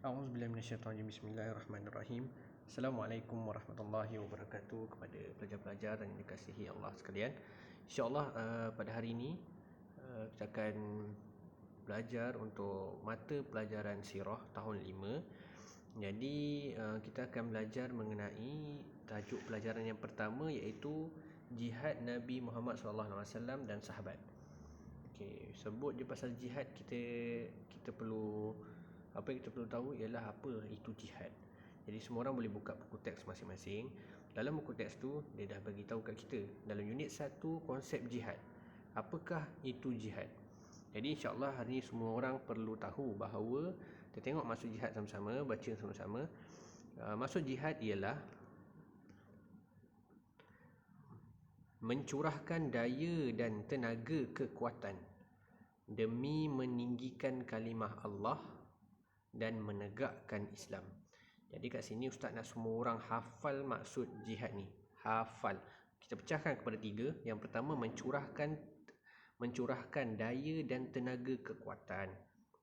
A'udzubillahi minasyaitonir rajim. Bismillahirrahmanirrahim. Assalamualaikum warahmatullahi wabarakatuh kepada pelajar-pelajar yang dikasihi Allah sekalian. InsyaAllah pada hari ini kita akan belajar untuk mata pelajaran sirah tahun 5. Jadi kita akan belajar mengenai tajuk pelajaran yang pertama, iaitu jihad Nabi Muhammad SAW dan sahabat. Okey, sebut je pasal jihad, kita perlu, apa yang kita perlu tahu ialah apa itu jihad. Jadi semua orang boleh buka buku teks masing-masing. Dalam buku teks tu dia dah bagi tahu kat kita dalam unit 1 konsep jihad. Apakah itu jihad? Jadi insya-Allah hari ni semua orang perlu tahu bahawa kita tengok maksud jihad sama-sama, baca sama-sama. Maksud jihad ialah mencurahkan daya dan tenaga kekuatan demi meninggikan kalimah Allah dan menegakkan Islam. Jadi kat sini ustaz nak semua orang hafal maksud jihad ni. Hafal. Kita pecahkan kepada 3. Yang pertama, mencurahkan daya dan tenaga kekuatan.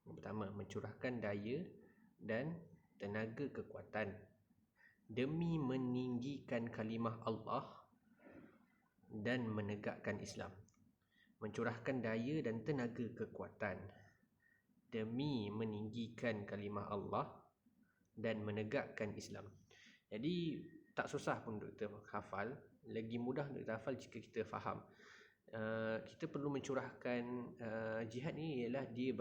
Yang pertama, mencurahkan daya dan tenaga kekuatan demi meninggikan kalimah Allah dan menegakkan Islam. Mencurahkan daya dan tenaga kekuatan demi meninggikan kalimah Allah dan menegakkan Islam. Jadi tak susah pun untuk kita hafal, lagi mudah untuk kita hafal jika kita faham. Kita perlu mencurahkan jihad ni ialah dia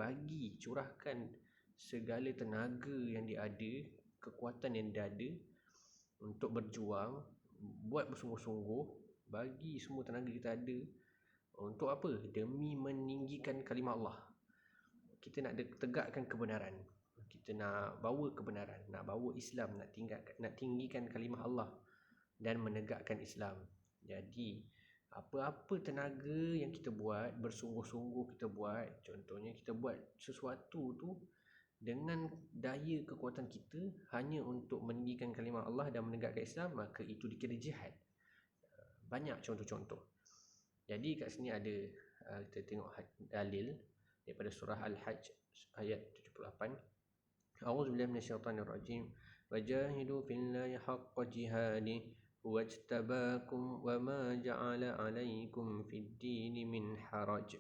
curahkan segala tenaga yang dia ada, kekuatan yang dia ada untuk berjuang, buat bersungguh-sungguh, bagi semua tenaga kita ada. Untuk apa? Demi meninggikan kalimah Allah. Kita nak tegakkan kebenaran, kita nak bawa kebenaran, nak bawa Islam, nak tinggikan kalimah Allah dan menegakkan Islam. Jadi apa-apa tenaga yang kita buat, bersungguh-sungguh kita buat, contohnya kita buat sesuatu tu dengan daya kekuatan kita hanya untuk meninggikan kalimah Allah dan menegakkan Islam, maka itu dikira jihad. Banyak contoh-contoh. Jadi kat sini ada, kita tengok dalil daripada surah Al-Hajj ayat 78. A'udzubillahi minasyaitonirrajim. Wajahidu fillahi haqqa jihadi wajtabakum wama ja'ala 'alaikum fid-dini min haraj.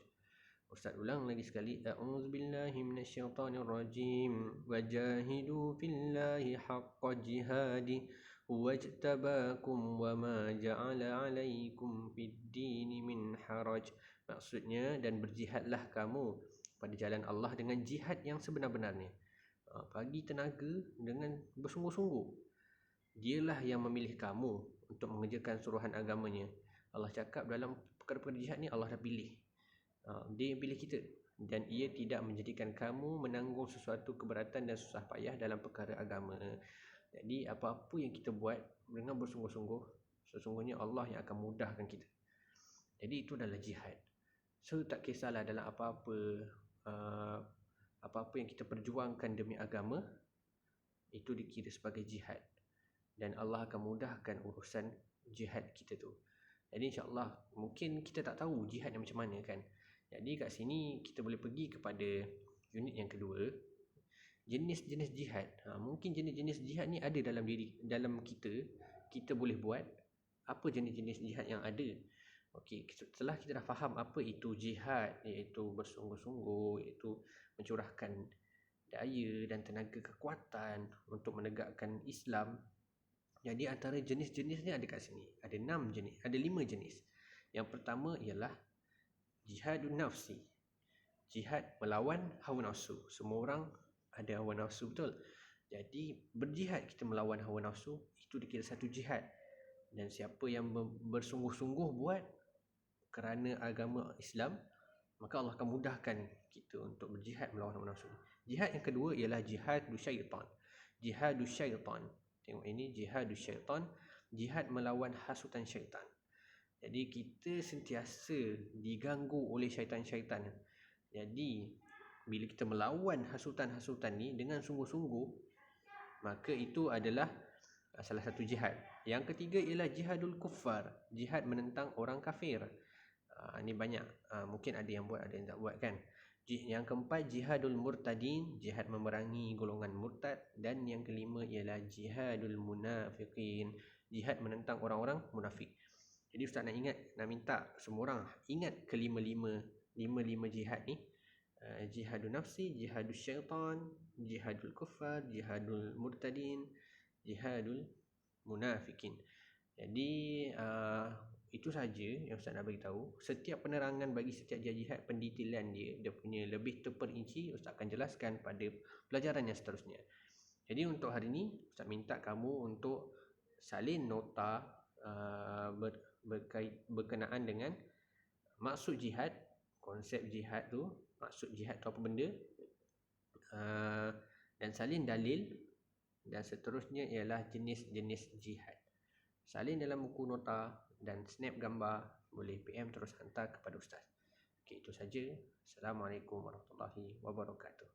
Ustaz ulang lagi sekali. A'udzubillahi minasyaitonirrajim. Wajahidu fillahi haqqa jihadi wajtabakum wama ja'ala 'alaikum fid-dini min haraj. Maksudnya, dan berjihadlah kamu pada jalan Allah dengan jihad yang sebenar-benarnya. Bagi tenaga dengan bersungguh-sungguh. Dialah yang memilih kamu untuk mengerjakan suruhan agamanya. Allah cakap dalam perkara-perkara jihad ni Allah dah pilih. Dia yang pilih kita, dan ia tidak menjadikan kamu menanggung sesuatu keberatan dan susah payah dalam perkara agama. Jadi apa-apa yang kita buat dengan bersungguh-sungguh, sesungguhnya Allah yang akan mudahkan kita. Jadi itu adalah jihad. So tak kisahlah dalam apa-apa yang kita perjuangkan demi agama, itu dikira sebagai jihad, dan Allah akan mudahkan urusan jihad kita tu. Jadi insya-Allah, mungkin kita tak tahu jihad yang macam mana kan. Jadi kat sini kita boleh pergi kepada unit yang kedua, jenis-jenis jihad. Mungkin jenis-jenis jihad ni ada dalam kita boleh buat apa jenis-jenis jihad yang ada. Okey, setelah kita dah faham apa itu jihad, iaitu bersungguh-sungguh, iaitu mencurahkan daya dan tenaga kekuatan untuk menegakkan Islam. Jadi antara jenis-jenisnya ada kat sini. Ada 5 jenis. Yang pertama ialah jihadun nafsi. Jihad melawan hawa nafsu. Semua orang ada hawa nafsu, betul? Jadi berjihad kita melawan hawa nafsu, itu dikira satu jihad. Dan siapa yang bersungguh-sungguh buat kerana agama Islam, maka Allah akan mudahkan kita untuk berjihad melawan hawa nafsu. Jihad yang kedua ialah jihadus syaitan. Jihadus syaitan. Tengok ini, jihadus syaitan, jihad melawan hasutan syaitan. Jadi kita sentiasa diganggu oleh syaitan-syaitan. Jadi bila kita melawan hasutan-hasutan ni dengan sungguh-sungguh, maka itu adalah salah satu jihad. Yang ketiga ialah jihadul kuffar, jihad menentang orang kafir. Ini banyak, mungkin ada yang buat, ada yang tak buat kan. Yang keempat, jihadul murtadin, jihad memerangi golongan murtad. Dan yang kelima ialah jihadul munafiqin, jihad menentang orang-orang munafik. Jadi Ustaz nak minta semua orang ingat lima jihad ni. Jihadul nafsi, jihadul syaitan, jihadul kufar, jihadul murtadin, jihadul munafikin. Jadi itu saja yang Ustaz nak beritahu. Setiap penerangan bagi setiap jihad, pendetailan dia punya lebih terperinci, Ustaz akan jelaskan pada pelajaran yang seterusnya. Jadi untuk hari ni Ustaz minta kamu untuk salin nota berkenaan dengan maksud jihad, konsep jihad tu, maksud jihad tu apa benda, dan salin dalil, dan seterusnya ialah jenis-jenis jihad. Salin dalam buku nota dan snap gambar, boleh PM terus hantar kepada Ustaz. Okey, itu saja. Assalamualaikum warahmatullahi wabarakatuh.